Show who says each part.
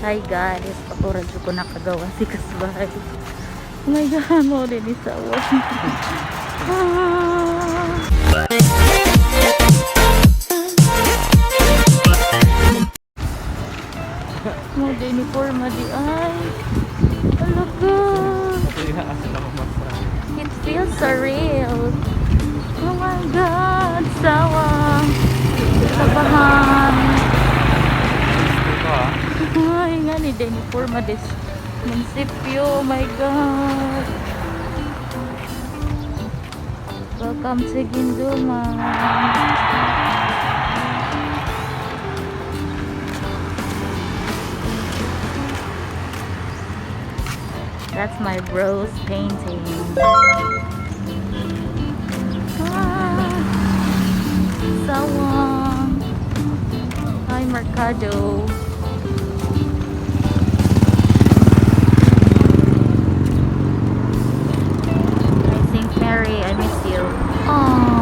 Speaker 1: Hi guys, pakuradyo ko nakagawa si Kasbay. Oh my god, mo din isa mo din ni forma di ay. Alaga. It feels surreal. Oh my god, sawa. Sabahan. Ay, nga ni Denny Forma des munisipyo. Oh my god. Welcome to Ginduman. That's my bros painting. Sawang. Hi, Mercado. Hi, St. Mary. I miss you. Aww.